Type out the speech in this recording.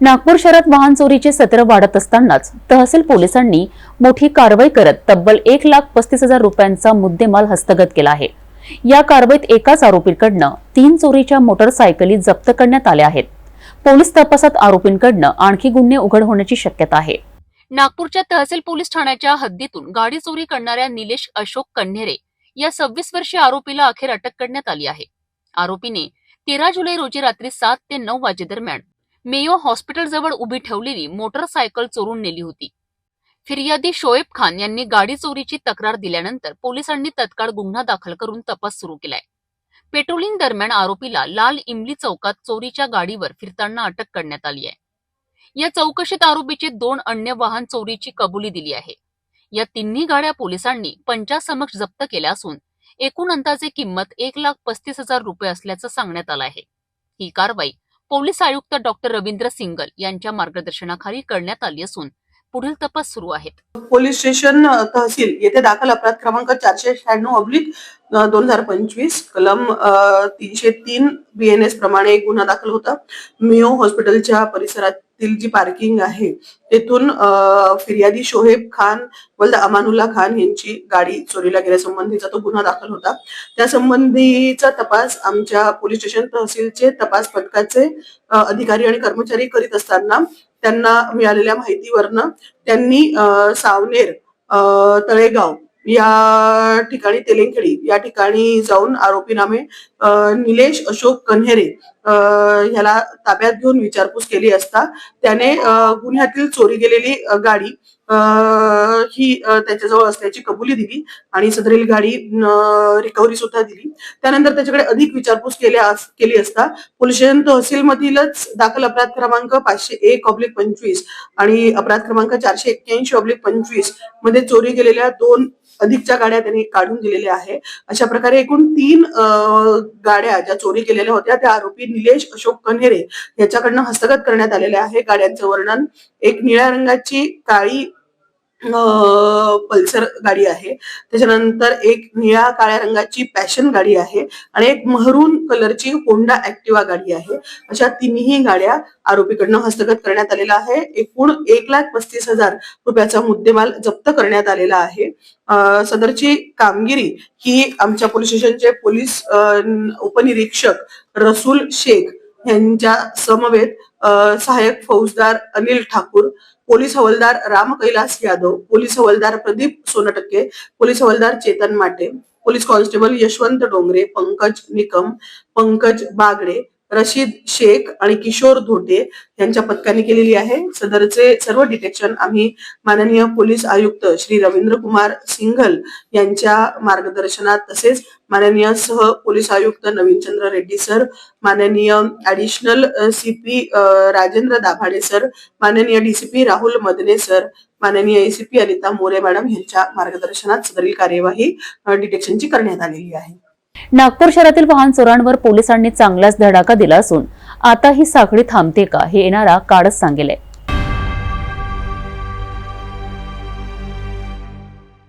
नागपूर शहरात वाहन चोरीचे सत्र वाढत असतानाच तहसील पोलिसांनी मोठी कारवाई करत तब्बल 1,35,000 रुपयांचा मुद्देमाल हस्तगत केला आहे। या कारवाईत एकाच आरोपीकडनं 3 चोरीच्या मोटरसायकली जप्त करण्यात आल्या आहेत। पोलीस तपासात आरोपींकडनं आणखी गुन्हे उघड होण्याची शक्यता आहे। नागपूरच्या तहसील पोलीस ठाण्याच्या हद्दीतून गाडी चोरी करणाऱ्या निलेश अशोक कन्हेरे या 26 वर्षीय आरोपीला अखेर अटक करण्यात आली आहे। आरोपीने 13 जुलै रोजी रात्री 7 ते 9 वाजेदरम्यान मेयो हॉस्पिटल जवळ उभी ठेवलेली मोटरसायकल चोरून नेली होती। फिर्यादी शोएब खान यांनी गाडी चोरीची तक्रार दिल्यानंतर पोलिसांनी तत्काळ गुन्हा दाखल करून तपास सुरू केलाय। पेट्रोलिंग दरम्यान आरोपीला लाल इमली चौकात चोरीच्या गाडीवर फिरताना अटक करण्यात आली आहे। या चौकशीत आरोपीचे 2 अन्य वाहन चोरीची कबुली दिली आहे। या तिन्ही गाड्या पोलिसांनी पंचासमक्ष जप्त केल्या असून एकूण अंदाजे किंमत 1,35,000 रुपये असल्याचं सांगण्यात आलं आहे। ही कारवाई पोलीस आयुक्त डॉक्टर रवींद्र सिंगल यांच्या मार्गदर्शनाखाली करण्यात आली असून पुढील तपास सुरू आहे। पोलीस स्टेशन तहसील येथे दाखल अपराध क्रमांक 496/2025 कलम 303 BNS प्रमाणे एक गुन्हा दाखल होता। मियो हॉस्पिटलच्या परिसरातील जी पार्किंग आहे तेथून फिर्यादी शोएब खान वल्द अमानुल्ला खान यांची गाडी चोरीला गेल्यासंबंधीचा तो गुन्हा दाखल होता। त्या संबंधीचा तपास आमच्या पोलीस स्टेशन तहसीलचे तपास पथकाचे अधिकारी आणि कर्मचारी करीत असताना त्यांना मिळालेल्या माहितीवरनं त्यांनी सावनेर तळेगाव या ठिकाणी तेलेंखेडी या ठिकाणी जाऊन आरोपी नामे निलेश अशोक कन्हेरे ह्याला ताब्यात घेऊन विचारपूस केली असता त्याने गुन्ह्यातील चोरी गेलेली गाडी ही त्याच्याजवळ असल्याची कबुली दिली आणि सदरील गाडी रिकव्हरी सुद्धा दिली। त्यानंतर त्याच्याकडे अधिक विचारपूस केली असता पोलीस स्टेशन तहसील मधीलच दाखल अपराध क्रमांक 501/25 आणि अपराध क्रमांक 481/25 मध्ये चोरी गेलेल्या 2 अधिकच्या गाड्या त्यांनी काढून दिलेल्या आहे। अशा प्रकारे एकूण 3 गाड्या ज्या चोरी केलेल्या होत्या त्या आरोपी निलेश अशोक कन्हेरे याच्याकडनं हस्तगत करण्यात आलेल्या आहे। गाड्यांचं वर्णन एक निळ्या रंगाची काळी पल्सर गाडी आहे, त्याच्यानंतर एक निळ्या काळ्या रंगाची पॅशन गाडी आहे आणि एक महरून कलरची होंडा ऍक्टिवा गाडी आहे। अशा तिन्ही गाड्या आरोपीकडनं हस्तगत करण्यात आलेला आहे। एकूण 1,35,000 रुपयाचा मुद्देमाल जप्त करण्यात आलेला आहे। सदरची कामगिरी ही आमच्या पोलीस स्टेशनचे पोलीस उपनिरीक्षक रसूल शेख यांच्या समवेत सहाय्यक फौजदार अनिल ठाकूर, पोलीस हवालदार राम कैलास यादव, पोलीस हवालदार प्रदीप सोनटक्के, पोलीस हवालदार चेतन माटे, पोलीस कॉन्स्टेबल यशवंत डोंगरे, पंकज निकम, पंकज बागडे, रशीद शेख आणि किशोर धोटे यांच्या पथकाने केलेली आहे। सदरचे सर्व डिटेक्शन आम्ही माननीय पोलीस आयुक्त श्री रवींद्र कुमार सिंघल यांच्या मार्गदर्शनात तसेच माननीय सह पोलीस आयुक्त नवीनचंद्र रेड्डी सर, माननीय additional CP Rajendra Dabhade sir, माननीय DCP राहुल मदने सर, माननीय ACP अनिता मोरे मॅडम यांच्या मार्गदर्शनात सदरील कार्यवाही डिटेक्शनची करण्यात आलेली आहे। नागपूर शहरातील वाहन चोरांवर पोलिसांनी चांगलाच धडाका दिला असून आता ही साखळी थांबते का हे येणारा काळच सांगेल।